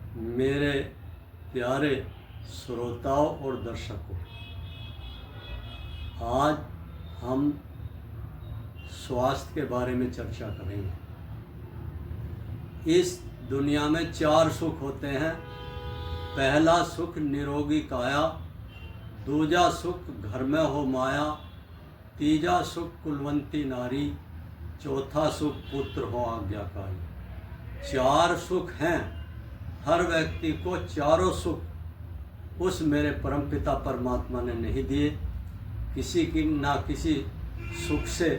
मेरे प्यारे श्रोताओं और दर्शकों, आज हम स्वास्थ्य के बारे में चर्चा करेंगे। इस दुनिया में 4 सुख होते हैं। पहला सुख निरोगी काया, दूजा सुख घर में हो माया, तीजा सुख कुलवंती नारी, चौथा सुख पुत्र हो आज्ञाकारी। 4 सुख हैं। हर व्यक्ति को चारों सुख उस मेरे परमपिता परमात्मा ने नहीं दिए। किसी की ना किसी सुख से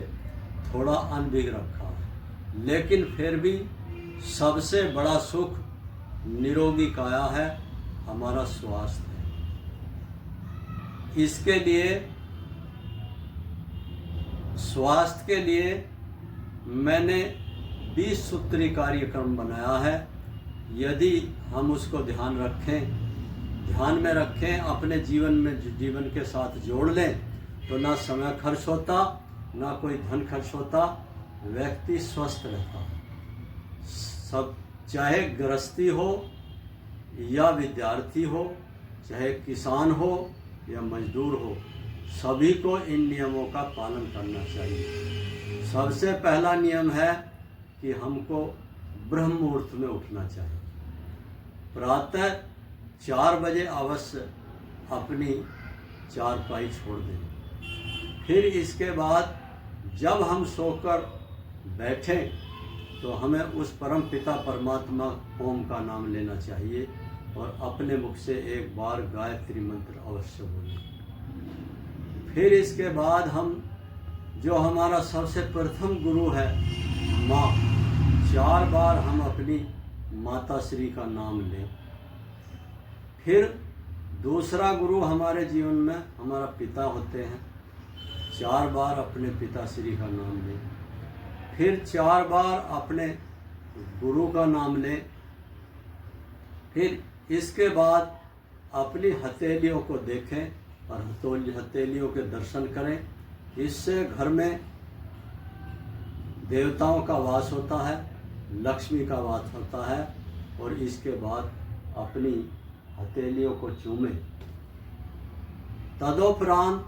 थोड़ा अनभिग रखा है, लेकिन फिर भी सबसे बड़ा सुख निरोगी काया है, हमारा स्वास्थ्य है। इसके लिए स्वास्थ्य के लिए मैंने 20 सूत्री कार्यक्रम बनाया है। यदि हम उसको ध्यान में रखें, अपने जीवन के साथ जोड़ लें, तो ना समय खर्च होता, ना कोई धन खर्च होता, व्यक्ति स्वस्थ रहता। सब, चाहे गृहस्थी हो या विद्यार्थी हो, चाहे किसान हो या मजदूर हो, सभी को इन नियमों का पालन करना चाहिए। सबसे पहला नियम है कि हमको ब्रह्म मुहूर्त में उठना चाहिए। प्रातः 4 बजे अवश्य अपनी चारपाई छोड़ दें। फिर इसके बाद जब हम सोकर बैठें तो हमें उस परम पिता परमात्मा ओम का नाम लेना चाहिए और अपने मुख से एक बार गायत्री मंत्र अवश्य बोलें। फिर इसके बाद हम, जो हमारा सबसे प्रथम गुरु है माँ, 4 बार हम अपनी माता श्री का नाम लें। फिर दूसरा गुरु हमारे जीवन में हमारा पिता होते हैं, 4 बार अपने पिता श्री का नाम लें। फिर 4 बार अपने गुरु का नाम लें। फिर इसके बाद अपनी हथेलियों को देखें और हथेलियों के दर्शन करें। इससे घर में देवताओं का वास होता है, लक्ष्मी का वास होता है। और इसके बाद अपनी हथेलियों को चूमें। तदोपरांत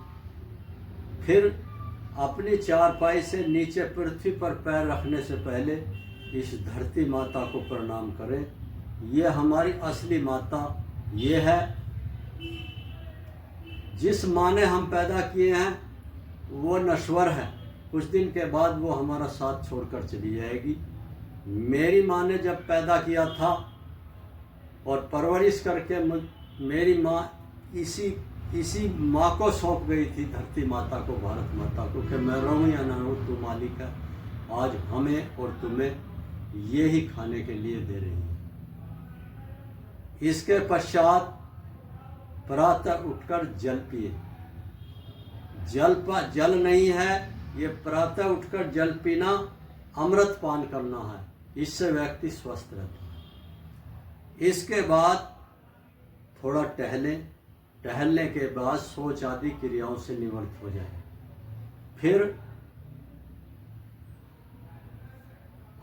फिर अपनी चारपाई से नीचे पृथ्वी पर पैर रखने से पहले इस धरती माता को प्रणाम करें। ये हमारी असली माता ये है। जिस माँ ने हम पैदा किए हैं वो नश्वर है, कुछ दिन के बाद वो हमारा साथ छोड़कर चली जाएगी। मेरी माँ ने जब पैदा किया था और परवरिश करके मेरी माँ इसी माँ को सौंप गई थी, धरती माता को, भारत माता को, कि मैं रहूँ या ना रहूँ तू मालिक है। आज हमें और तुम्हें ये ही खाने के लिए दे रही है। इसके पश्चात प्रातः उठकर जल पिए। जल नहीं है, ये प्रातः उठकर जल पीना, अमृत पान करना है। इससे व्यक्ति स्वस्थ रहता है। इसके बाद थोड़ा टहलने के बाद शौच आदि क्रियाओं से निवृत्त हो जाए। फिर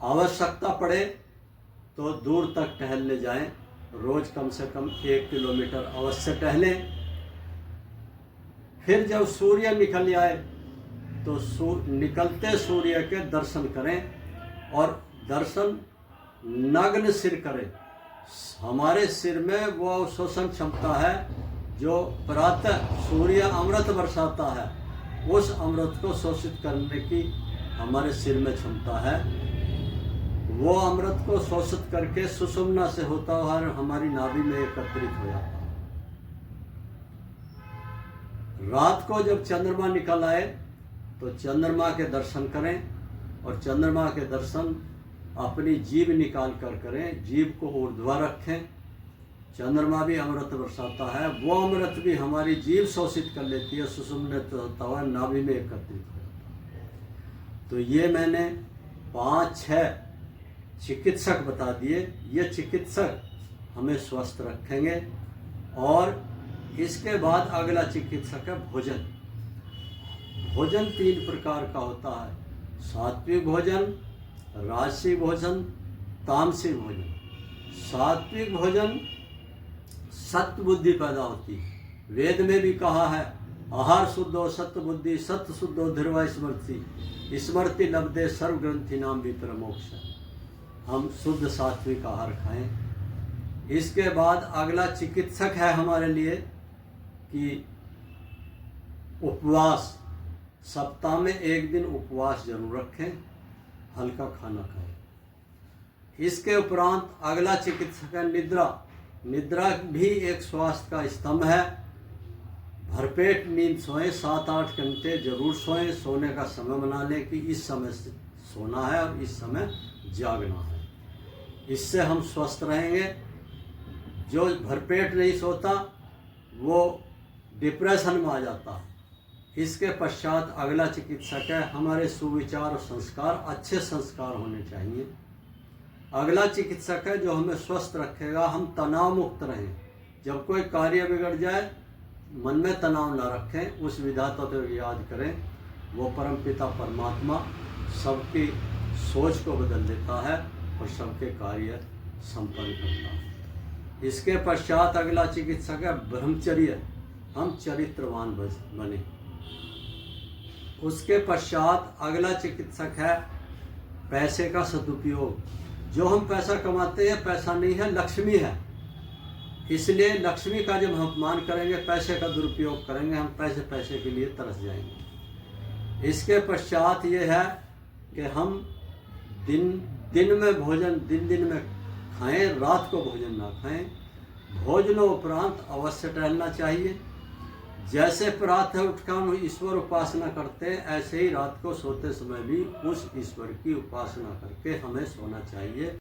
आवश्यकता पड़े तो दूर तक टहलने जाएं। रोज कम से कम 1 किलोमीटर अवश्य टहलें। फिर जब सूर्य निकल आए तो निकलते सूर्य के दर्शन करें और दर्शन नग्न सिर करें। हमारे सिर में वो शोषण क्षमता है जो प्रातः सूर्य अमृत बरसाता है, उस अमृत को शोषित करने की हमारे सिर में क्षमता है। वो अमृत को शोषित करके सुषुम्ना से होता हुआ हमारी नाभि में एकत्रित हो जाता है। रात को जब चंद्रमा निकल आए तो चंद्रमा के दर्शन करें और चंद्रमा के दर्शन अपनी जीभ निकाल कर करें। जीभ को ऊर्ध्वा रखें। चंद्रमा भी अमृत बरसाता है, वो अमृत भी हमारी जीभ शोषित कर लेती है, सुषुम्ना होता हुआ नाभि में एकत्रित हो जाता है। तो ये मैंने 5-6 चिकित्सक बता दिए। ये चिकित्सक हमें स्वस्थ रखेंगे। और इसके बाद अगला चिकित्सक है भोजन। भोजन 3 प्रकार का होता है: सात्विक भोजन, राजसिक भोजन, तामसिक भोजन। सात्विक भोजन सत्य बुद्धि पैदा होती है। वेद में भी कहा है, आहार शुद्धो सत्य बुद्धि, सत्य शुद्धो धीर्वा स्मृति, स्मृति लब्धे सर्व ग्रंथि नाम विपर मोक्ष। हम शुद्ध सात्विक आहार खाएं। इसके बाद अगला चिकित्सक है हमारे लिए कि उपवास, सप्ताह में एक दिन उपवास जरूर रखें, हल्का खाना खाएं। इसके उपरांत अगला चिकित्सक है निद्रा। निद्रा भी एक स्वास्थ्य का स्तंभ है। भरपेट नींद सोएं, 7-8 घंटे जरूर सोएं। सोने का समय बना लें कि इस समय से सोना है और इस समय जागना है। इससे हम स्वस्थ रहेंगे। जो भरपेट नहीं सोता वो डिप्रेशन में आ जाता है। इसके पश्चात अगला चिकित्सक है हमारे सुविचार और संस्कार, अच्छे संस्कार होने चाहिए। अगला चिकित्सक है जो हमें स्वस्थ रखेगा, हम तनाव मुक्त रहें। जब कोई कार्य बिगड़ जाए मन में तनाव न रखें, उस विधाता को याद करें। वो परमपिता परमात्मा सबकी सोच को बदल देता है और सबके कार्य संपन्न करता है। इसके पश्चात अगला चिकित्सक है ब्रह्मचर्य, हम चरित्रवान बने। उसके पश्चात अगला चिकित्सक है पैसे का सदुपयोग। जो हम पैसा कमाते हैं पैसा नहीं है, लक्ष्मी है। इसलिए लक्ष्मी का जब हम अपमान करेंगे, पैसे का दुरुपयोग करेंगे, हम पैसे के लिए तरस जाएंगे। इसके पश्चात ये है कि हम दिन में भोजन दिन में खाएं, रात को भोजन ना खाएं। भोजनोपरांत अवश्य टहलना चाहिए। जैसे प्रातः उठकर हम ईश्वर उपासना करते हैं, ऐसे ही रात को सोते समय भी उस ईश्वर की उपासना करके हमें सोना चाहिए।